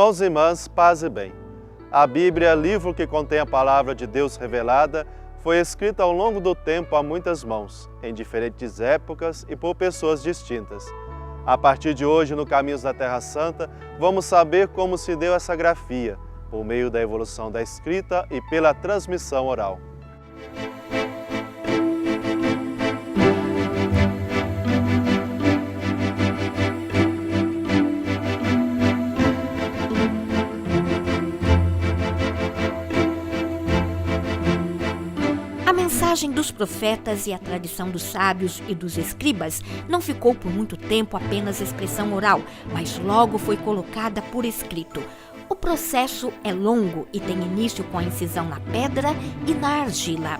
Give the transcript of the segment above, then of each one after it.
Irmãos e irmãs, paz e bem. A Bíblia, livro que contém a palavra de Deus revelada, foi escrita ao longo do tempo a muitas mãos, em diferentes épocas e por pessoas distintas. A partir de hoje, no Caminhos da Terra Santa, vamos saber como se deu essa grafia, por meio da evolução da escrita e pela transmissão oral. A mensagem dos profetas e a tradição dos sábios e dos escribas não ficou por muito tempo apenas expressão oral, mas logo foi colocada por escrito. O processo é longo e tem início com a incisão na pedra e na argila.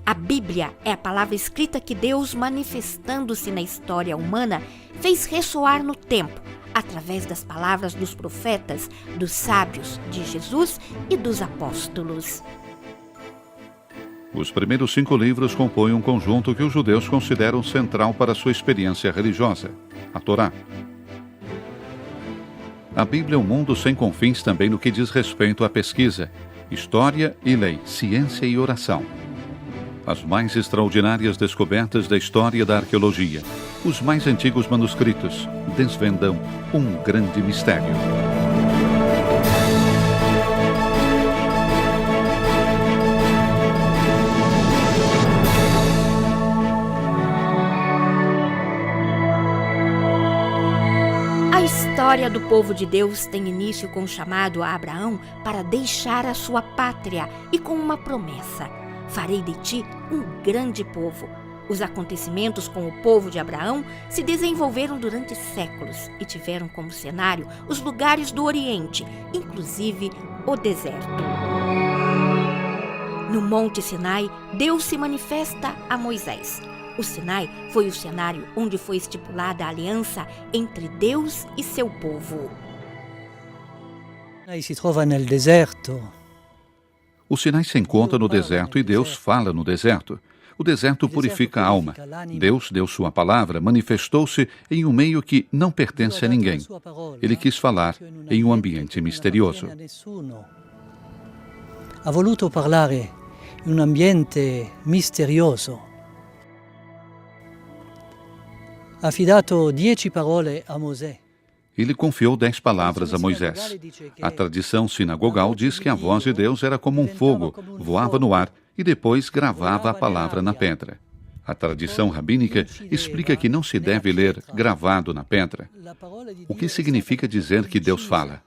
A Bíblia é a palavra escrita que Deus, manifestando-se na história humana, fez ressoar no tempo, através das palavras dos profetas, dos sábios, de Jesus e dos apóstolos. Os primeiros 5 livros compõem um conjunto que os judeus consideram central para sua experiência religiosa, a Torá. A Bíblia é um mundo sem confins também no que diz respeito à pesquisa, história e lei, ciência e oração. As mais extraordinárias descobertas da história da arqueologia, os mais antigos manuscritos, desvendam um grande mistério. A história do povo de Deus tem início com o chamado a Abraão para deixar a sua pátria e com uma promessa: farei de ti um grande povo. Os acontecimentos com o povo de Abraão se desenvolveram durante séculos e tiveram como cenário os lugares do Oriente, inclusive o deserto. No Monte Sinai, Deus se manifesta a Moisés. O Sinai foi o cenário onde foi estipulada a aliança entre Deus e seu povo. Si trova nel deserto. O Sinai se encontra no deserto e Deus fala no deserto. O deserto purifica a alma. Deus deu sua palavra, manifestou-se em um meio que não pertence a ninguém. Ele quis falar em um ambiente misterioso. Ha voluto parlare in un ambiente misterioso. Ha affidato 10 parole a Mosè. Ele confiou 10 palavras a Moisés. A tradição sinagogal diz que a voz de Deus era como um fogo, voava no ar e depois gravava a palavra na pedra. A tradição rabínica explica que não se deve ler gravado na pedra. O que significa dizer que Deus fala?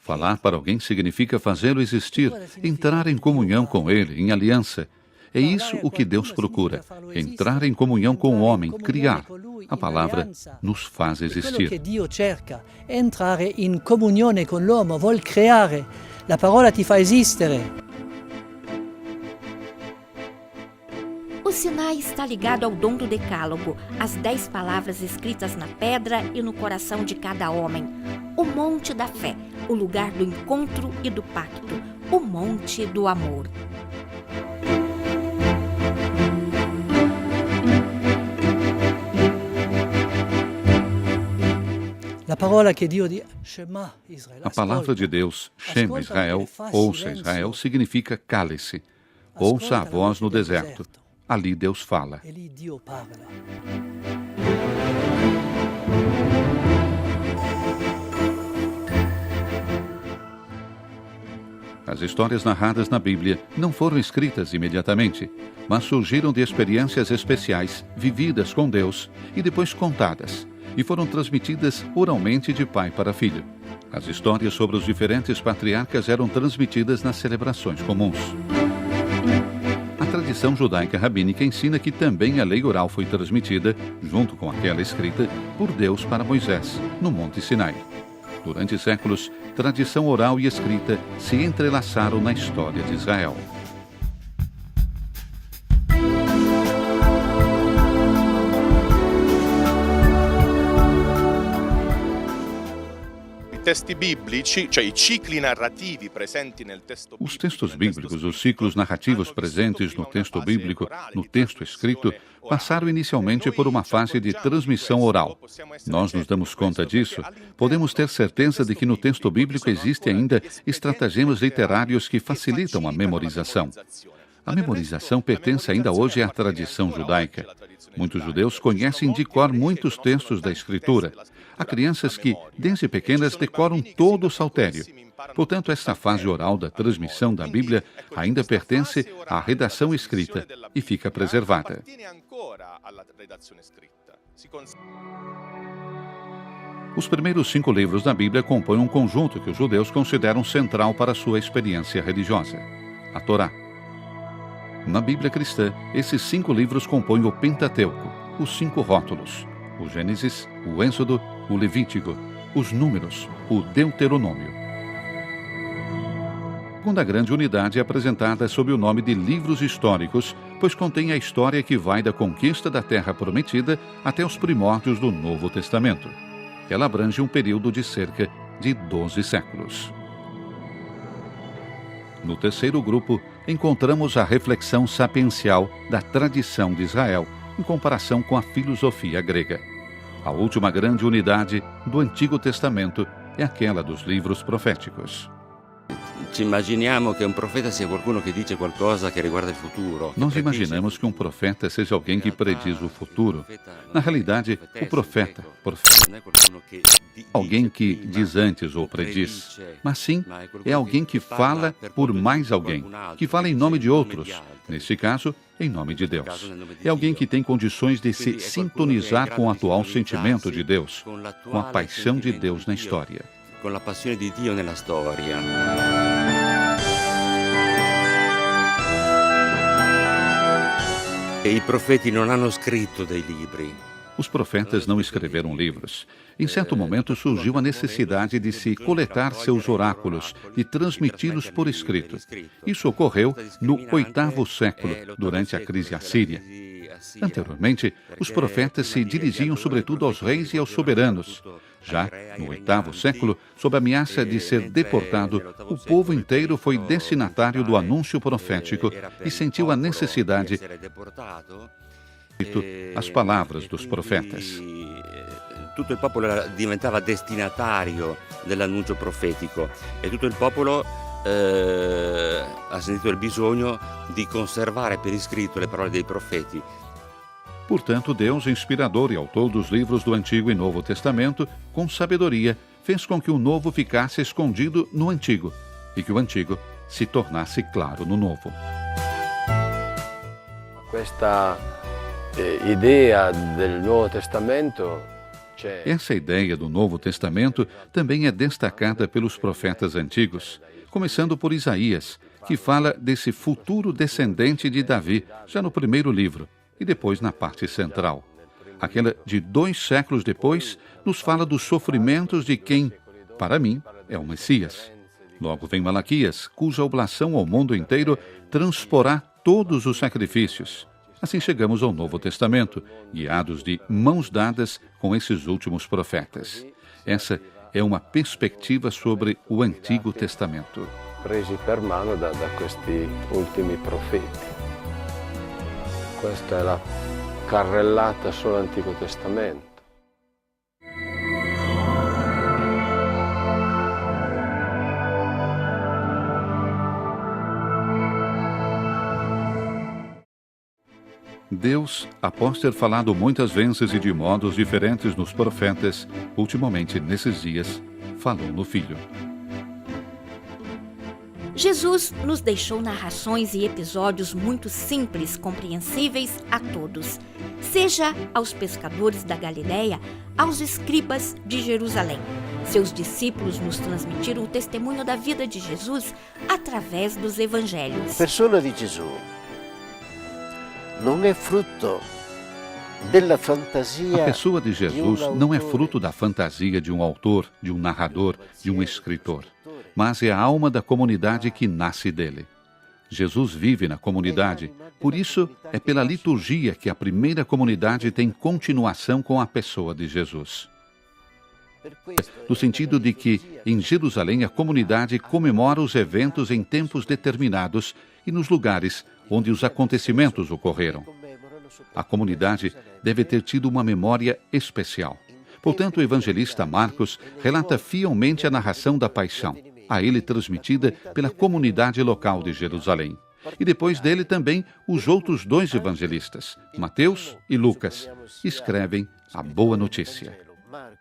Falar para alguém significa fazê-lo existir, entrar em comunhão com ele, em aliança. É isso o que Deus procura, entrar em comunhão com o homem, criar. A palavra nos faz existir. Quello che Dio cerca, entrare in comunione con l'uomo, vuol creare. La parola ti fa esistere. O Sinai está ligado ao dom do Decálogo, as 10 palavras escritas na pedra e no coração de cada homem. O Monte da Fé, o lugar do encontro e do pacto, o Monte do Amor. A palavra de Deus, Shema Israel, ouça Israel, significa cale-se. Ouça a voz no deserto. Ali Deus fala. As histórias narradas na Bíblia não foram escritas imediatamente, mas surgiram de experiências especiais, vividas com Deus e depois contadas, e foram transmitidas oralmente de pai para filho. As histórias sobre os diferentes patriarcas eram transmitidas nas celebrações comuns. A tradição judaica rabínica ensina que também a lei oral foi transmitida, junto com aquela escrita, por Deus para Moisés, no Monte Sinai. Durante séculos, tradição oral e escrita se entrelaçaram na história de Israel. testi biblici, cioè i cicli narrativi presenti nel testo Os biblico, textos nel testo bíblicos, os ciclos narrativos presentes no texto bíblico, no texto escrito, passaram inicialmente por uma fase de transmissão oral. Nós nos damos conta disso. Podemos ter certeza de que no texto bíblico existem ainda estratagemas literários que facilitam a memorização. A memorização pertence ainda hoje à tradição judaica. Muitos judeus conhecem de cor muitos textos da Escritura. Há crianças que, desde pequenas, decoram todo o saltério. Portanto, esta fase oral da transmissão da Bíblia ainda pertence à redação escrita e fica preservada. Os primeiros 5 livros da Bíblia compõem um conjunto que os judeus consideram central para a sua experiência religiosa: a Torá. Na Bíblia cristã, esses 5 livros compõem o Pentateuco, os 5 rótulos: o Gênesis, o Êxodo, o Levítico, os Números, o Deuteronômio. A segunda grande unidade é apresentada sob o nome de livros históricos, pois contém a história que vai da conquista da Terra Prometida até os primórdios do Novo Testamento. Ela abrange um período de cerca de 12 séculos. No terceiro grupo, encontramos a reflexão sapiencial da tradição de Israel em comparação com a filosofia grega. A última grande unidade do Antigo Testamento é aquela dos livros proféticos. Ci immaginiamo che un profeta sia qualcuno che dice qualcosa che riguarda il futuro. Nós imaginamos que um profeta seja alguém que prediz o futuro. Na realidade, o profeta alguém que diz antes ou prediz, mas sim é alguém que fala por mais alguém, que fala em nome de outros, neste caso, em nome de Deus. É alguém que tem condições de se sintonizar com o atual sentimento de Deus, com a paixão de Deus na história. Con la passione di Dio nella storia. E i profeti non hanno scritto dei libri. Os profetas não escreveram livros. Em certo momento surgiu a necessidade de se coletar seus oráculos e transmiti-los por escrito. Isso ocorreu no 8º século, durante a crise assíria. Anteriormente, os profetas se dirigiam sobretudo aos reis e aos soberanos. Já no 8º século, sob a ameaça de ser deportado, o povo inteiro foi destinatário do anúncio profético e sentiu a necessidade de as palavras dos profetas. Tutto il popolo diventava destinatario dell'annuncio profetico e tutto il popolo ha sentito il bisogno di conservare per iscritto le parole dei profeti. Portanto, Deus, inspirador e autor dos livros do Antigo e Novo Testamento, com sabedoria, fez com que o Novo ficasse escondido no Antigo e que o Antigo se tornasse claro no Novo. Questa ideia del Nuovo Testamento Essa ideia do Novo Testamento também é destacada pelos profetas antigos, começando por Isaías, que fala desse futuro descendente de Davi, já no primeiro livro, e depois na parte central. Aquela de 2 séculos depois nos fala dos sofrimentos de quem, para mim, é o Messias. Logo vem Malaquias, cuja oblação ao mundo inteiro transporá todos os sacrifícios. Assim chegamos ao Novo Testamento, guiados de mãos dadas com esses últimos profetas. Essa é uma perspectiva sobre o Antigo Testamento. Presi per mano da questi ultimi profeti. Questa è la carrellata sull'Antico Testamento. Deus, após ter falado muitas vezes e de modos diferentes nos profetas, ultimamente nesses dias, falou no Filho. Jesus nos deixou narrações e episódios muito simples, compreensíveis a todos, seja aos pescadores da Galileia, aos escribas de Jerusalém. Seus discípulos nos transmitiram o testemunho da vida de Jesus através dos evangelhos. A persona di Gesù non è frutto della fantasia. A pessoa de Jesus não é fruto da fantasia de um autor, de um narrador, de um escritor, mas é a alma da comunidade que nasce dele. Jesus vive na comunidade, por isso é pela liturgia que a primeira comunidade tem continuação com a pessoa de Jesus. no sentido de que, em Jerusalém, a comunidade comemora os eventos em tempos determinados e nos lugares onde os acontecimentos ocorreram. A comunidade deve ter tido uma memória especial. Portanto, o evangelista Marcos relata fielmente a narração da paixão, a ele transmitida pela comunidade local de Jerusalém. E depois dele também os outros dois evangelistas, Mateus e Lucas, escrevem a boa notícia.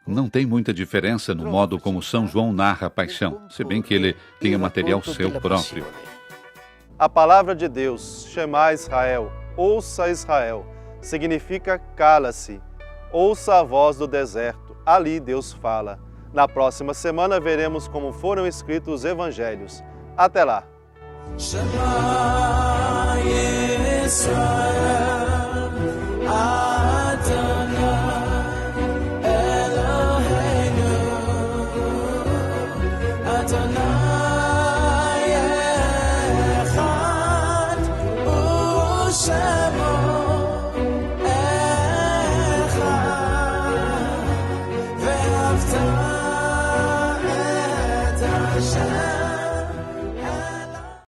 Não tem muita diferença no modo como São João narra a paixão, se bem que ele tenha material seu próprio. A palavra de Deus, Shema Israel, ouça Israel, significa cala-se, ouça a voz do deserto, ali Deus fala. Na próxima semana veremos como foram escritos os evangelhos. Até lá! Shema Yisrael, Adonai Eloheinu, Adonai Echad U'Shemo Echad, Ve'afta et Hashem.